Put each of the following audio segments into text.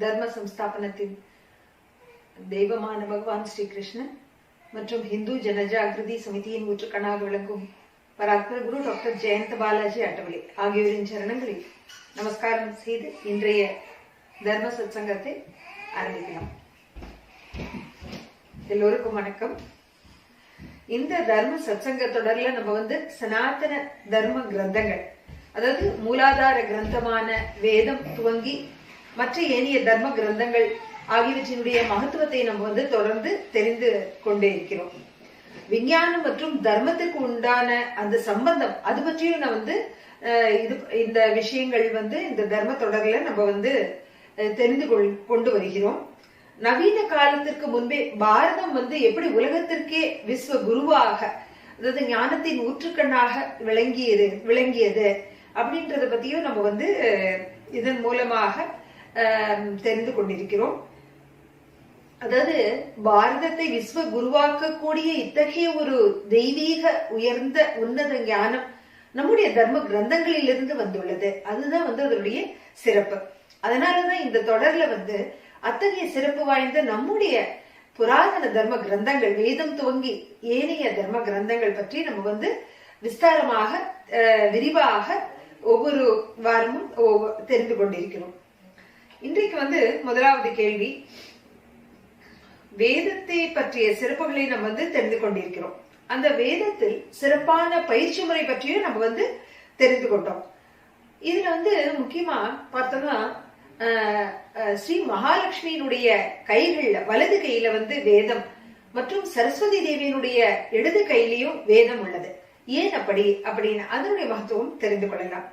தர்ம சம்ஸ்தாபனத்தின் தெய்வமான பகவான் ஸ்ரீ கிருஷ்ணன் மற்றும் இந்து ஜனஜாகிருதி சமிதியின் ஊற்றுக்கண்ணாக விளங்கும் பராத்ம குரு டாக்டர் ஜெயந்த பாலாஜி அட்டவளி ஆகியோரின் சரணங்களில் நமஸ்காரம் செய்து இன்றைய தர்ம சத்சங்கத்தை ஆரம்பிக்கலாம். எல்லோருக்கும் வணக்கம். இந்த தர்ம சத்சங்க தொடர்ல நம்ம சனாதன தர்ம கிரந்தங்கள், அதாவது மூலாதார கிரந்தமான வேதம் துவங்கி மற்ற ஏனைய தர்ம கிரந்தங்கள் ஆகியவற்றினுடைய மகத்துவத்தை நம்ம தொடர்ந்து தெரிந்து கொண்டே இருக்கிறோம். விஞ்ஞானம் மற்றும் தர்மத்துக்கு உண்டான அந்த சம்பந்தம் அது பற்றியும் நான் இந்த விஷயங்கள் இந்த தர்ம தொடர்ல நம்ம தெரிந்து கொண்டு வருகிறோம். நவீன காலத்திற்கு முன்பே பாரதம் எப்படி உலகத்திற்கே விஸ்வ குருவாக, அதாவது ஞானத்தின் ஊற்றுக்கண்ணாக விளங்கியது அப்படின்றத பத்தியும் நம்ம இதன் மூலமாக தெரிந்து கொண்டிருக்கிறோம். அதாவது பாரதத்தை விஸ்வ குருவாக்கக்கூடிய இத்தகைய ஒரு தெய்வீக உயர்ந்த உன்னத ஞானம் நம்முடைய தர்ம கிரந்தங்களிலிருந்து வந்துள்ளது. அதுதான் அதனுடைய சிறப்பு. அதனாலதான் இந்த தொடர்ல அத்தகைய சிறப்பு வாய்ந்த நம்முடைய புராதன தர்ம கிரந்தங்கள், வேதம் துவங்கி ஏனைய தர்ம கிரந்தங்கள் பற்றி நம்ம விஸ்தாரமாக விரிவாக ஒவ்வொரு வாரமும் தெரிந்து கொண்டிருக்கிறோம். இன்றைக்கு முதலாவது கேள்வி, வேதத்தை பற்றிய சிறப்புகளை நம்ம தெரிந்து கொண்டிருக்கிறோம். அந்த வேதத்தில் சிறப்பான பயிற்சி முறை பற்றியும் நம்ம தெரிந்து கொண்டோம். இதுல முக்கியமா பார்த்தோம்னா ஸ்ரீ மகாலட்சுமியினுடைய கைகள்ல, வலது கையில வேதம் மற்றும் சரஸ்வதி தேவியினுடைய இடது கையிலையும் வேதம் உள்ளது. ஏன் அப்படின்னு அதனுடைய மகத்துவம் தெரிந்து கொள்ளலாம்.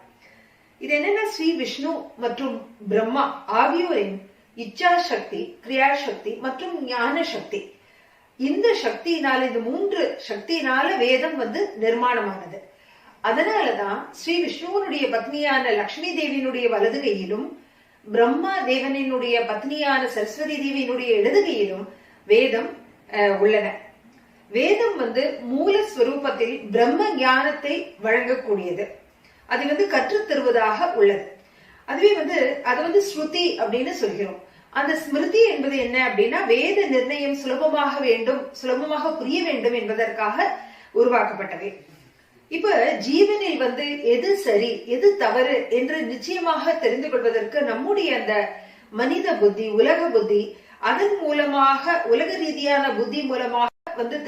இது என்னன்னா, ஸ்ரீ விஷ்ணு மற்றும் பிரம்மா ஆகியோரின் இச்சா சக்தி, கிரியா சக்தி மற்றும் ஞான சக்தி, இந்த சக்தியினால, இந்த மூன்று சக்தியினால வேதம் நிர்மாணமானது. அதனாலதான் ஸ்ரீ விஷ்ணுவனுடைய பத்னியான லக்ஷ்மி தேவியினுடைய வலது கையிலும் பிரம்மா தேவனினுடைய பத்னியான சரஸ்வதி தேவியினுடைய இடது கையிலும் வேதம் உள்ளன. வேதம் மூலஸ்வரூபத்தில் பிரம்ம ஞானத்தை வழங்கக்கூடியது. அது கற்றுத் தருவதாக உள்ளது. அதுவே அது ஸ்ருதி அப்படின்னு சொல்கிறோம். அந்த ஸ்மிருதி என்பது என்ன அப்படின்னா, வேத நிர்ணயம் சுலபமாக புரிய வேண்டும் என்பதற்காக உருவாக்கப்பட்டவை. இப்ப ஜீவனில் எது சரி எது தவறு என்று நிச்சயமாக தெரிந்து கொள்வதற்கு நம்முடைய அந்த மனித புத்தி, உலக புத்தி, அதன் மூலமாக உலக ரீதியான புத்தி மூலமாக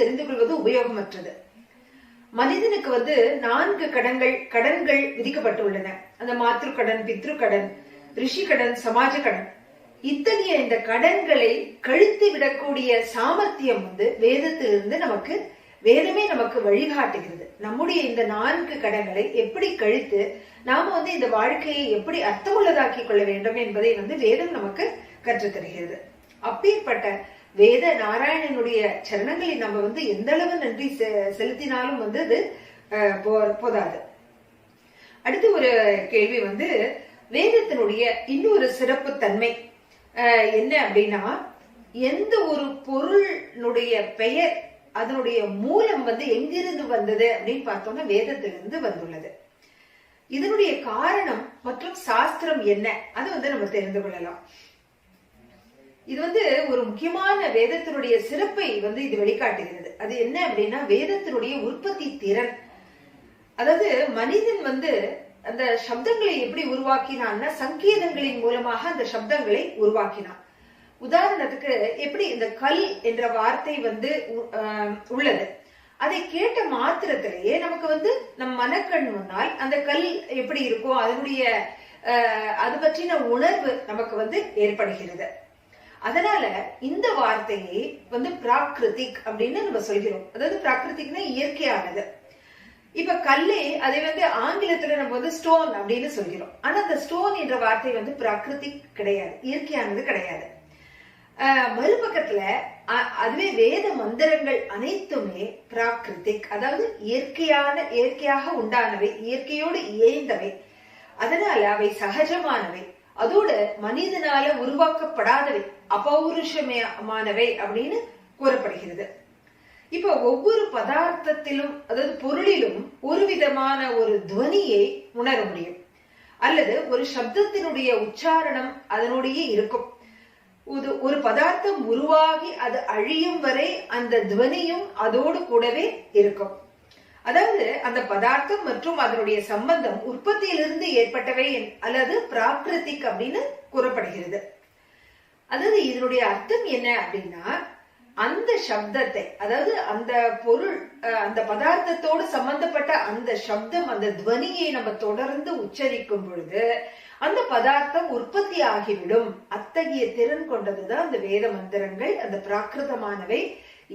தெரிந்து கொள்வது உபயோகமற்றது. மனிதனுக்கு 4 கடன்கள் விதிக்கப்பட்டுள்ளன. அந்த மாத்ரு கடன், பித்ரு கடன், ரிஷி கடன், சமாஜ கடன். இத்தகைய இந்த கடன்களை கழித்து விடக்கூடிய சாமர்த்தியம் வேதத்திலிருந்து வேதமே நமக்கு வழிகாட்டுகிறது. நம்முடைய இந்த 4 கடன்களை எப்படி கழித்து நாம இந்த வாழ்க்கையை எப்படி அர்த்தமுள்ளதாக்கி கொள்ள வேண்டும் என்பதை வேதம் நமக்கு கற்றுத்தருகிறது. அப்பேற்பட்ட வேத நாராயணனுடைய சரணங்களை நம்ம எந்த அளவு நன்றி செலுத்தினாலும் அது போதாது. அடுத்து ஒரு கேள்வி, வேதத்தினுடைய இன்னொரு சிறப்பு தன்மை என்ன அப்படின்னா, எந்த ஒரு பொருளுடைய பெயர், அதனுடைய மூலம் எங்கிருந்து வந்தது அப்படின்னு பார்த்தோம்னா வேதத்திலிருந்து வந்துள்ளது. இதனுடைய காரணம் மற்றும் சாஸ்திரம் என்ன, அது நம்ம தெரிந்து கொள்ளலாம். இது ஒரு முக்கியமான வேதத்தினுடைய சிறப்பை இது வெளிக்காட்டுகிறது. அது என்ன அப்படின்னா, வேதத்தினுடைய உற்பத்தி திறன். அதாவது மனிதன் அந்த சப்தங்களை எப்படி உருவாக்கினான்னா, சங்கேதங்களின் மூலமாக அந்த சப்தங்களை உருவாக்கினான். உதாரணத்துக்கு, எப்படி இந்த கல் என்ற வார்த்தை உள்ளது, அதை கேட்ட மாத்திரத்திலேயே நமக்கு நம் மனக்கண் முன்னால் அந்த கல் எப்படி இருக்கும், அதனுடைய அது பற்றின உணர்வு நமக்கு ஏற்படுகிறது. அதனால இந்த வார்த்தையை பிராகிருதிக் அப்படின்னு நம்ம சொல்கிறோம். அதாவது பிராகிருதிக்னா இயற்கையானது. இப்ப கல்லே அதை ஆங்கிலத்துல நம்ம ஸ்டோன் அப்படின்னு சொல்கிறோம். ஆனா அந்த ஸ்டோன் என்ற வார்த்தை பிராகிருதிக் கிடையாது, இயற்கையானது கிடையாது. மறுபக்கத்துல அதுவே வேத மந்திரங்கள் அனைத்துமே பிராகிருதிக், அதாவது இயற்கையாக உண்டானவை, இயற்கையோடு இயைந்தவை. அதனால அவை சகஜமானவை, அதோட மனிதனால உருவாக்கப்படாதவை, அபௌருஷமானவை அப்படின்னு கூறப்படுகிறது. இப்ப ஒவ்வொரு பதார்த்தத்திலும், அதாவது பொருளிலும் ஒரு விதமான ஒரு துவனியை உணர முடியும், அல்லது ஒரு சப்தத்தினுடைய உச்சாரணம் அதனுடைய இருக்கும். ஒரு பதார்த்தம் உருவாகி அது அழியும் வரை அந்த துவனியும் அதோடு கூடவே இருக்கும். அதாவது அந்த பதார்த்தம் மற்றும் அதனுடைய சம்பந்தம் உற்பத்தியிலிருந்து ஏற்பட்டவை அல்லது பிராகிருதிக் அப்படின்னு கூறப்படுகிறது. அதாவது இதனுடைய அர்த்தம் என்ன அப்படின்னா, அந்த சப்தத்தை, அதாவது அந்த பொருள், அந்த பதார்த்தத்தோடு சம்பந்தப்பட்ட அந்த சப்தம், அந்த துவனியை நம்ம தொடர்ந்து உச்சரிக்கும் பொழுது அந்த பதார்த்தம் உற்பத்தி ஆகிவிடும். அத்தகைய திறன் கொண்டதுதான் அந்த வேத மந்திரங்கள். அந்த பிராகிருதமானவை,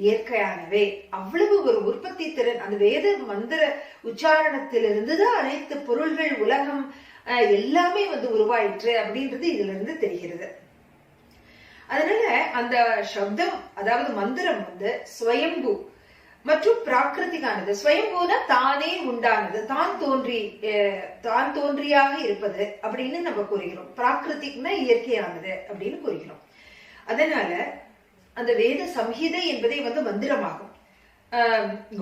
இயற்கையானவை. அவ்வளவு ஒரு உற்பத்தி திறன் அந்த வேத மந்திர உச்சாரணத்திலிருந்துதான் அனைத்து பொருள்கள், உலகம் எல்லாமே உருவாயிற்று அப்படின்றது இதுல இருந்து தெரிகிறது. அதனால அந்த சப்தம், அதாவது மந்திரம் ஸ்வயம்பு மற்றும் பிராகிருதிகானது. ஸ்வயம்புனா தானே உண்டானது, தான் தோன்றியாக இருப்பது அப்படின்னு நம்ம கூறுகிறோம். பிராகிருதிக்னா இயற்கையானது அப்படின்னு கூறுகிறோம். அதனால அந்த வேத சம்ஹிதை என்பதை மந்திரமாகும்.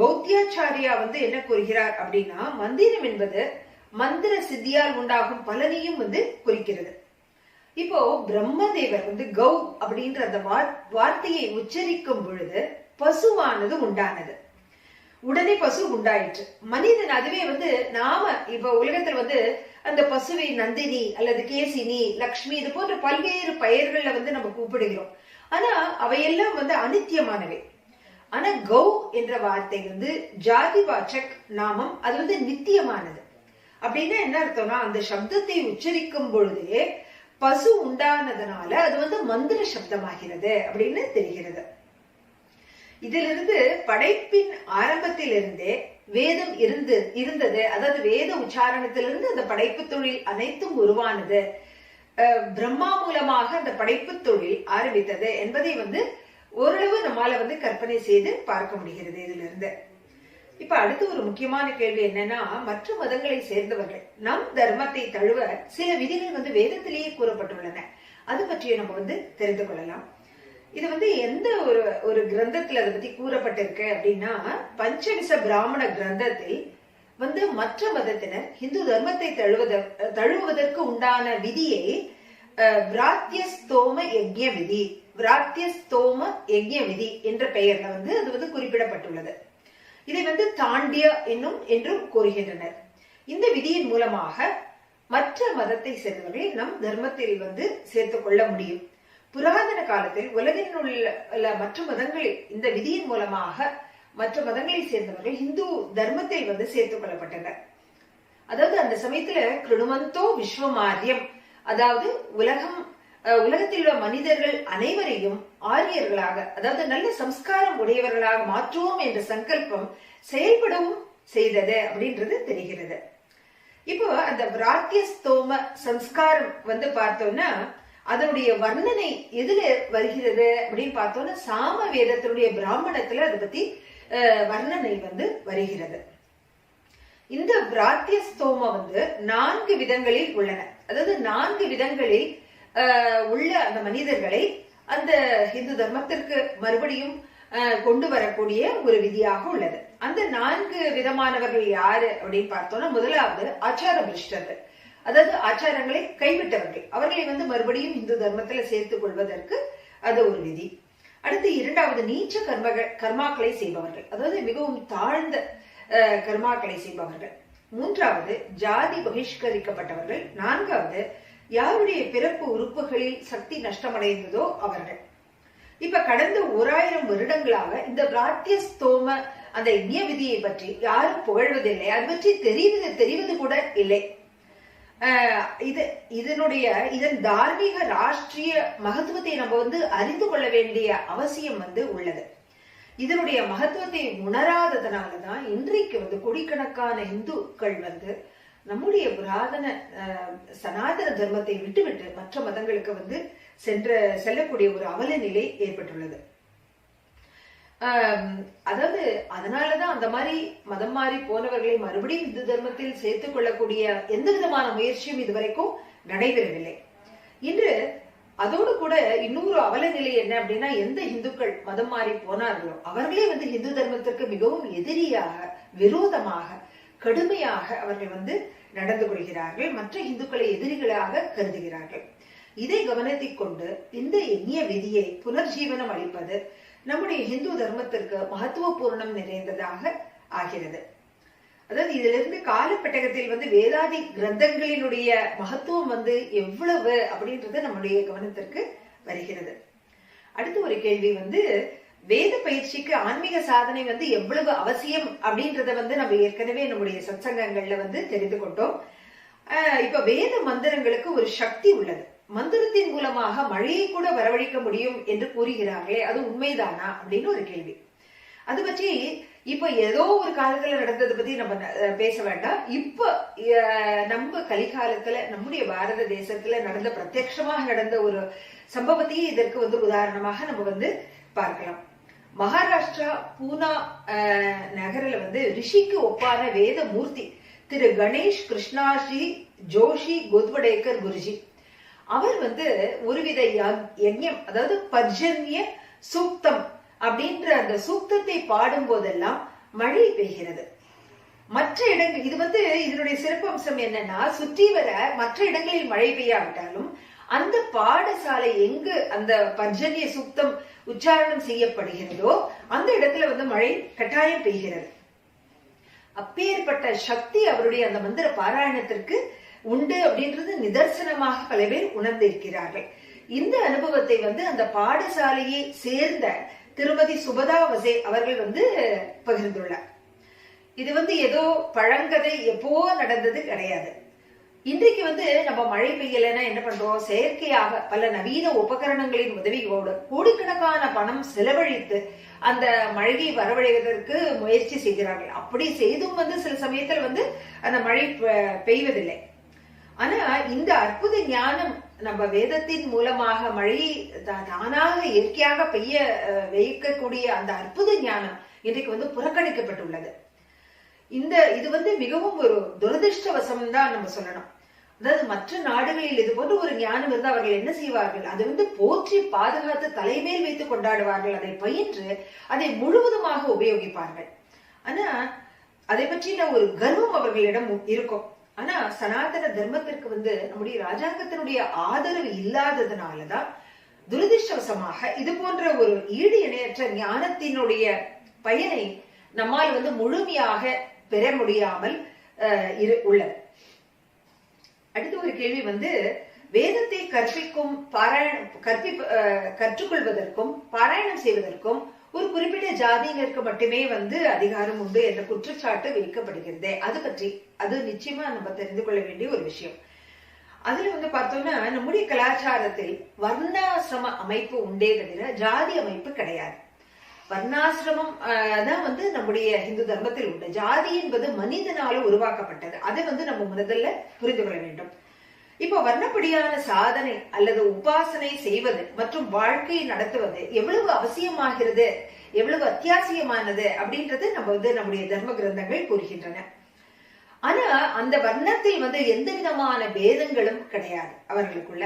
கௌத்தியாச்சாரியா என்ன கூறுகிறார் அப்படின்னா, மந்திரம் என்பது மந்திர சித்தியால் உண்டாகும் பலனையும் குறிக்கிறது. இப்போ பிரம்மதேவர் கௌ அப்படின்ற அந்த வார்த்தையை உச்சரிக்கும் பொழுது பசுவானது உண்டானது. உடனே பசு உண்டாயிற்று. மனிதன் அதுவே நாம இப்ப உலகத்துல அந்த பசுவை நந்தினி அல்லது கேசினி, லக்ஷ்மி இது போன்ற பல்வேறு பெயர்கள்ல நம்ம கூப்பிடுகிறோம். ஆனா அவையெல்லாம் அனித்தியமானவை. ஆனா கௌ என்ற வார்த்தை ஜாதி வாச்சக் நாமம், அது நித்தியமானது. அப்படின்னா என்ன அர்த்தம்னா, அந்த சப்தத்தை உச்சரிக்கும் பொழுதே பசு உண்டானதுனால அது மந்திர சப்தமாகிறது அப்படின்னு தெரிகிறது. இதிலிருந்து படைப்பின் ஆரம்பத்திலிருந்தே வேதம் இருந்தது. அதாவது வேத உச்சாரணத்திலிருந்து அந்த படைப்பு தொழில் அனைத்தும் உருவானது. பிரம்மா மூலமாக அந்த படைப்பு தொழில் ஆரம்பித்தது என்பதை ஓரளவு நம்மால கற்பனை செய்து பார்க்க முடிகிறது இதுல இருந்து. இப்ப அடுத்து ஒரு முக்கியமான கேள்வி என்னன்னா, மற்ற மதங்களை சேர்ந்தவர்கள் நம் தர்மத்தை தழுவ சில விதிகள் வேதத்திலேயே கூறப்பட்டுள்ளன. அது பற்றிய நம்ம தெரிந்து கொள்ளலாம். இது எந்த ஒரு கிரந்தத்துல அதை பத்தி கூறப்பட்டிருக்கு அப்படின்னா, பஞ்சவிச பிராமண கிரந்தத்தில் மற்ற மதத்தினர் இந்து தர்மத்தை தழுவுவதற்கு உண்டான விதியை விராத்தியஸ்தோம யஜ்ய விதி, விராத்தியஸ்தோம யஜ்ய விதி என்ற பெயர்ல அது குறிப்பிடப்பட்டுள்ளது. இதை தாண்டிய என்றும் கூறுகின்றனர். இந்த விதியின் மூலமாக மற்ற மதத்தை சேர்ந்தவர்களை நம் தர்மத்தில் சேர்த்துக் கொள்ள முடியும். புராதன காலத்தில் உலகில் உள்ள மற்ற மதங்களில் இந்த விதியின் மூலமாக மற்ற மதங்களை சேர்ந்தவர்கள் இந்து தர்மத்தில் சேர்த்துக் கொள்ளப்பட்டனர். அதாவது அந்த சமயத்துல கிருணுமந்தோ விஸ்வமாரியம், அதாவது உலகத்தில் உள்ள மனிதர்கள் அனைவரையும் ஆரியர்களாக, அதாவது நல்ல சம்ஸ்காரம் உடையவர்களாக மாற்றுவோம் என்ற சங்கல்பம் செயல்படவும் செய்தது அப்படின்றது தெரிகிறது. இப்போ அந்த விராத்தியஸ்தோம சம்ஸ்காரம் பார்த்தோம்னா அதனுடைய வர்ணனை எதுல வருகிறது அப்படின்னு பார்த்தோம்னா, சாம வேதத்தினுடைய பிராமணத்துல அதை பத்தி வர்ணனை வருகிறது. இந்த விராத்தியஸ்தோம 4 விதங்களில் உள்ளன. அதாவது 4 விதங்களில் உள்ள அந்த மனிதர்களை அந்த இந்து தர்மத்திற்கு மறுபடியும் கொண்டு வரக்கூடிய ஒரு விதியாக உள்ளது. அந்த 4 விதமானவர்கள் யாரு அப்படின்னு பார்த்தோம்னா, முதலாவது ஆச்சார பிருஷ்டர்கள், அதாவது ஆச்சாரங்களை கைவிட்டவர்கள். அவர்களை மறுபடியும் இந்து தர்மத்துல சேர்த்துக் கொள்வதற்கு அது ஒரு விதி. அடுத்து இரண்டாவது நீச்ச கர்மாக்களை செய்பவர்கள், அதாவது மிகவும் தாழ்ந்த கர்மாக்களை செய்பவர்கள். மூன்றாவது ஜாதி பகிஷ்கரிக்கப்பட்டவர்கள். நான்காவது யாருடைய பிறப்பு உறுப்புகளில் சக்தி நஷ்டமடைந்ததோ அவர்கள். இப்ப கடந்த 1000 வருடங்களாக இந்த பிராத்தியஸ்தோம அந்த யஜ்ய விதியை பற்றி யாரும் புகழ்வதில்லை. அது பற்றி தெரிவது கூட இல்லை. இதன் தார்மீக ராஷ்டிரிய மகத்துவத்தை நம்ம அறிந்து கொள்ள வேண்டிய அவசியம் உள்ளது. இதனுடைய மகத்துவத்தை உணராததுனாலதான் இன்றைக்கு கோடிக்கணக்கான இந்துக்கள் நம்முடைய புராதன சனாதன தர்மத்தை விட்டுவிட்டு மற்ற மதங்களுக்கு செல்லக்கூடிய ஒரு அவல நிலை ஏற்பட்டுள்ளது. அதாவது அதனாலதான் அந்த மாதிரி மதம் மாறி போனவர்களை மறுபடியும் இந்து தர்மத்தில் சேர்த்துக் கொள்ளக்கூடிய எந்த விதமான முயற்சியும் இதுவரைக்கும் நடைபெறவில்லை. இன்று அதோடு கூட இன்னொரு அவல நிலை என்ன அப்படின்னா, எந்த இந்துக்கள் மதம் மாறி போனார்களோ அவர்களே இந்து தர்மத்திற்கு மிகவும் எதிரியாக, விரோதமாக, கடுமையாக அவர்கள் நடந்து கொள்கிறார்கள். மற்ற இந்துக்களை எதிரிகளாக கருதுகிறார்கள். இதை கவனத்தில் கொண்டு இந்த எண்ணிய விதியை புனர்ஜீவனம் அளிப்பது நம்முடைய இந்து தர்மத்திற்கு மகத்துவபூர்ணம் நிறைந்ததாக ஆகிறது. அதாவது இதிலிருந்து காலப்பட்டகத்தில் வேதாதி கிரந்தங்களினுடைய மகத்துவம் எவ்வளவு அப்படின்றது நம்முடைய கவனத்திற்கு வருகிறது. அடுத்து ஒரு கேள்வி வேத பயிற்சிக்கு ஆன்மீக சாதனை எவ்வளவு அவசியம் அப்படின்றத நம்ம ஏற்கனவே நம்முடைய சத்சங்கங்கள்ல தெரிந்து கொண்டோம். இப்ப வேத மந்திரங்களுக்கு ஒரு சக்தி உள்ளது. மந்திரத்தின் மூலமாக மழையை கூட வரவழைக்க முடியும் என்று கூறுகிறார்களே, அது உண்மைதானா அப்படின்னு ஒரு கேள்வி. அது பற்றி இப்ப ஏதோ ஒரு காலத்துல நடந்ததை பத்தி நம்ம பேச வேண்டாம். இப்ப நம்ம கலிகாலத்துல நம்முடைய பாரத தேசத்துல நடந்த பிரத்யட்சமாக நடந்த ஒரு சம்பவத்தையே இதற்கு உதாரணமாக நம்ம பார்க்கலாம். மகாராஷ்டிரா பூனா நகரில ரிஷிக்கு ஒப்பான வேத மூர்த்தி திரு கணேஷ் கிருஷ்ணாஜி ஜோஷி கோத்வடேக்கர் குருஜி, அவர் ஒருவித யஜ்யம், அதாவது பர்ஜன்ய சூக்தம் அப்படின்ற அந்த சூக்தத்தை பாடும் போதெல்லாம் மழை பெய்கிறது. மற்ற இடங்கள் இதனுடைய சிறப்பம்சம் என்னன்னா, சுற்றி வர மற்ற இடங்களில் மழை பெய்யாவிட்டாலும் அந்த பாடசாலை எங்கு அந்த பர்ஜன்ய சூக்தம் உச்சாரணம் செய்யப்படுகிறதோ அந்த இடத்துல மழை கட்டாயம் பெய்கிறது. அப்பேற்பட்ட சக்தி அவருடைய அந்த மந்திர பாராயணத்திற்கு உண்டு அப்படின்றது நிதர்சனமாக பல பேர் உணர்ந்திருக்கிறார்கள். இந்த அனுபவத்தை அந்த பாடசாலையை சேர்ந்த திருமதி சுபதா வசே அவர்கள் பகிர்ந்துள்ளார். இது ஏதோ பழங்கதை எப்போ நடந்தது கிடையாது. இன்றைக்கு நம்ம மழை பெய்யலைன்னா என்ன பண்றோம், செயற்கையாக பல நவீன உபகரணங்களின் உதவியோடு கோடிக்கணக்கான பணம் செலவழித்து அந்த மழையை வரவழைவதற்கு முயற்சி செய்கிறார்கள். அப்படி செய்தும் சில சமயத்தில் அந்த மழை பெய்வதில்லை. ஆனா இந்த அற்புத ஞானம் நம்ம வேதத்தின் மூலமாக மழையை தானாக இயற்கையாக பெய்ய வைக்கக்கூடிய அந்த அற்புத ஞானம் இன்றைக்கு புறக்கணிக்கப்பட்டுள்ளது. இது மிகவும் ஒரு துரதிருஷ்டவசம் தான் நம்ம சொல்லணும். அதாவது மற்ற நாடுகளில் இது போன்ற ஒரு ஞானம் இருந்தால் அவர்கள் என்ன செய்வார்கள், அதை போற்றி பாதுகாத்து தலைமேல் வைத்து கொண்டாடுவார்கள். அதை பயின்று அதை முழுவதுமாக உபயோகிப்பார்கள். ஆனா அதை பற்றின ஒரு கர்வம் அவர்களிடம் இருக்கும். ஆனா சனாதன தர்மத்திற்கு நம்முடைய ராஜாங்கத்தினுடைய ஆதரவு இல்லாததுனாலதான் துரதிருஷ்டவசமாக இது போன்ற ஒரு ஈடு இணையற்ற ஞானத்தினுடைய பயனை நம்மால் முழுமையாக பெற முடியாமல் உள்ளது. அடுத்த ஒரு கேள்வி வேதத்தை கற்றுக்கொள்வதற்கும் பாராயணம் செய்வதற்கும் ஒரு குறிப்பிட்ட ஜாதியினருக்கு மட்டுமே அதிகாரம் உண்டு என்ற குற்றச்சாட்டு வைக்கப்படுகிறது. அது நிச்சயமா நம்ம தெரிந்து கொள்ள வேண்டிய ஒரு விஷயம். அதுல பார்த்தோம்னா நம்முடைய கலாச்சாரத்தில் வர்ணாசிரம அமைப்பு உண்டே தவிர ஜாதி அமைப்பு கிடையாது. வர்ணாசிரமம் தான் நம்முடைய இந்து தர்மத்தில் உண்டு. ஜாதி என்பது மனிதனால உருவாக்கப்பட்டது. அதை நம்ம முதல்ல புரிந்து கொள்ள வேண்டும். இப்போ வர்ணப்படியான சாதனை அல்லது உபாசனை செய்வது மற்றும் வாழ்க்கையை நடத்துவது எவ்வளவு அவசியமாகிறது, எவ்வளவு அத்தியாவசியமானது அப்படின்றது நம்முடைய தர்ம கிரந்தங்கள் கூறுகின்றன. ஆனா அந்த வர்ணத்தில் எந்த விதமான பேதங்களும் கிடையாது அவர்களுக்குள்ள.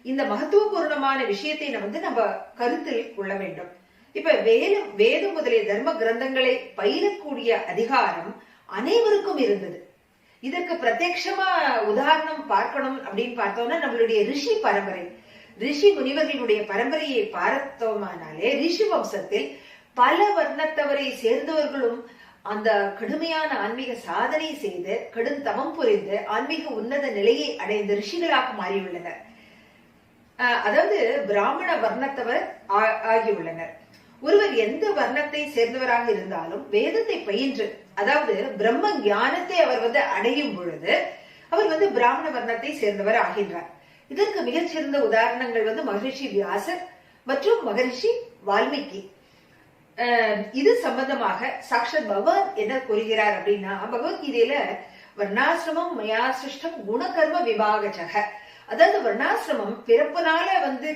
இந்த மகத்துவபூர்ணமான விஷயத்தை நம்ம கருத்தில் கொள்ள வேண்டும். இப்ப வேதம் முதலிய தர்ம கிரந்தங்களை பயிலக்கூடிய அதிகாரம் அனைவருக்கும் இருந்தது. இதற்கு பிரத்யட்சமா உதாரணம் பார்க்கணும் அப்படின்னு பார்த்தோம்னா நம்மளுடைய ரிஷி பரம்பரை, ரிஷி முனிவர்களுடைய பரம்பரையை பார்த்தோமானாலே ரிஷி வம்சத்தில் பல வர்ணத்தவரை சேர்ந்தவர்களும் அந்த கடுமையான ஆன்மீக சாதனை செய்து கடும் தவம் புரிந்து ஆன்மீக உன்னத நிலையை அடைந்த ரிஷிகளாக மாறியுள்ளனர். அதாவது பிராமண வர்ணத்தவர் ஆகியுள்ளனர். ஒருவர் எந்த வர்ணத்தை சேர்ந்தவராக இருந்தாலும் வேதத்தை பயின்று, அதாவது பிரம்ம ஞானத்தை அவர் அடையும் பொழுது அவர் பிராமண வர்ணத்தை சேர்ந்தவர் ஆகின்றார். இதற்கு மிகச்சிறந்த உதாரணங்கள் மகரிஷி வியாசர் மற்றும் மகரிஷி வால்மீகி. இது சம்பந்தமாக சாக்ஷாத் பகவான் என்ன கூறுகிறார் அப்படின்னா, பகவத்கீதையில வர்ணாசிரமம் மயா சிருஷ்டம் குணகர்ம விபாகஜக, அதாவது வர்ணாசிரமம் பிறப்புனால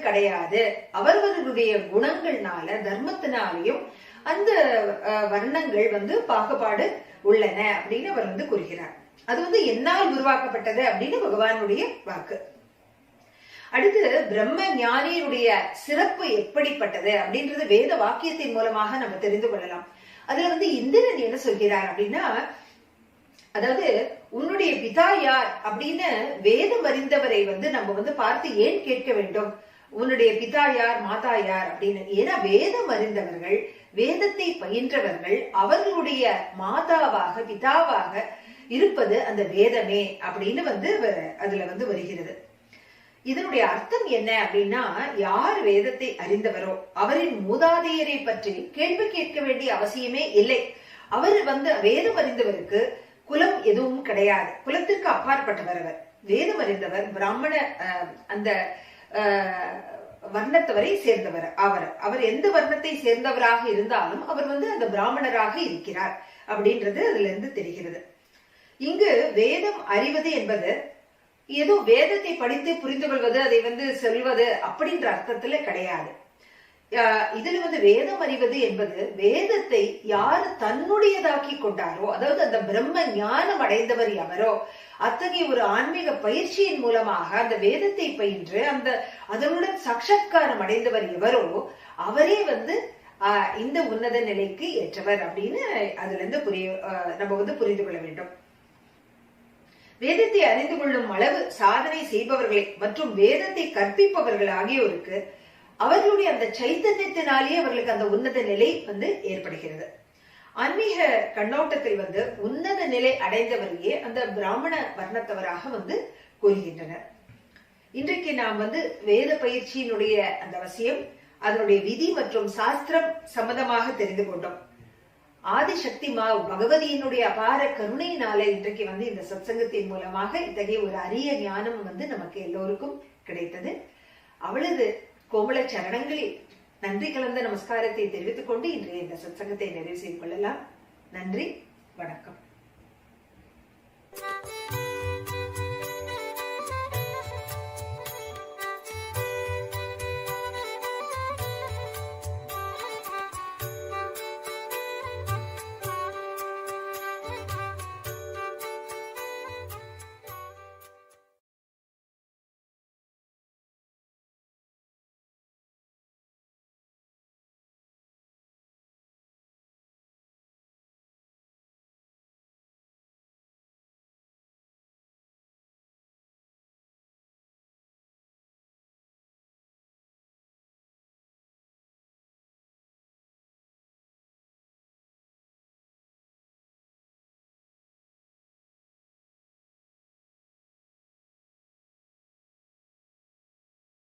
கிடையாது, அவர்களுடைய குணங்கள்னால தர்மத்தினாலையும் அந்த வர்ணங்கள் பாகுபாடு உள்ளன அப்படின்னு அவர் கூறுகிறார். அது என்னால் உருவாக்கப்பட்டது அப்படின்னு பகவானுடைய வாக்கு. அடுத்து பிரம்ம ஞானியுடைய சிறப்பு எப்படிப்பட்டது அப்படின்றது வேத வாக்கியத்தின் மூலமாக நம்ம தெரிந்து கொள்ளலாம். அதுல இந்திரன் என்ன சொல்கிறார் அப்படின்னா, அதாவது உன்னுடைய பிதா யார் அப்படின்னு வேதம் அறிந்தவரை நம்ம பார்த்து ஏன் கேட்க வேண்டும், உன்னுடைய பிதா யார் மாதா யார் அப்படின்னு? ஏன்னா வேதம் அறிந்தவர்கள், வேதத்தை பயின்றவர்கள், அவர்களுடைய மாதாவாக பிதாவாக இருப்பது அந்த வேதமே அப்படின்னு அதுல வருகிறது. இதனுடைய அர்த்தம் என்ன அப்படின்னா, யார் வேதத்தை அறிந்தவரோ அவரின் மூதாதையரை பற்றி கேள்வி கேட்க வேண்டிய அவசியமே இல்லை. அவர் வேதம் அறிந்தவருக்கு குலம் எதுவும் கிடையாது, குலத்திற்கு அப்பாற்பட்டவர் அவர். வேதம் அறிந்தவர் பிராமண அந்த வர்ணத்தவரை சேர்ந்தவர். அவர் எந்த வர்ணத்தை சேர்ந்தவராக இருந்தாலும் அவர் அந்த பிராமணராக இருக்கிறார் அப்படின்றது அதுல இருந்து தெரிகிறது. இங்கு வேதம் அறிவது என்பது ஏதோ வேதத்தை படித்து புரிந்து கொள்வது, அதை சொல்வது அப்படின்ற அர்த்தத்துல கிடையாது. இதுல வேதம் அறிவது என்பது வேதத்தை யார் தன்னுடையதாக்கி கொண்டாரோ, அதாவது அந்த பிரம்ம ஞானம் அடைந்தவர் எவரோ, அத்தகைய ஒரு ஆன்மீக பயிற்சியின் மூலமாக அந்த வேதத்தை பயின்று அதனுடன் சாட்சாத்காரம் அடைந்தவர் எவரோ அவரே இந்த உன்னத நிலைக்கு ஏற்றவர் அப்படின்னு அதுல இருந்து நம்ம புரிந்து கொள்ள வேண்டும். வேதத்தை அறிந்து கொள்ளும் அளவு சாதனை செய்பவர்களை மற்றும் வேதத்தை கற்பிப்பவர்கள் ஆகியோருக்கு அவர்களுடைய அந்த சைத்தன்யத்தினாலேயே அவர்களுக்கு அந்த உன்னத நிலை ஏற்படுகிறது. ஆன்மீக கண்ணோட்டத்தில் உன்னத நிலை அடைந்தவரையே அந்த பிராமண வர்ணத்தவராக கூறுகின்றனர். இன்றைக்கு நாம் வேத பயிற்சியினுடைய அந்த அவசியம், அதனுடைய விதி மற்றும் சாஸ்திரம் சம்பந்தமாக தெரிந்து கொண்டோம். ஆதிசக்தி பகவதியினுடைய அபார கருணையினால இன்றைக்கு இந்த சத்சங்கத்தின் மூலமாக இத்தகைய ஒரு அரிய ஞானம் நமக்கு எல்லோருக்கும் கிடைத்தது. அவளது கோமள சரணங்களில் நன்றி கலந்த நமஸ்காரத்தை தெரிவித்துக் கொண்டு இன்றைய இந்த சத்சங்கத்தை நிறைவு செய்து கொள்ளலாம். நன்றி, வணக்கம்.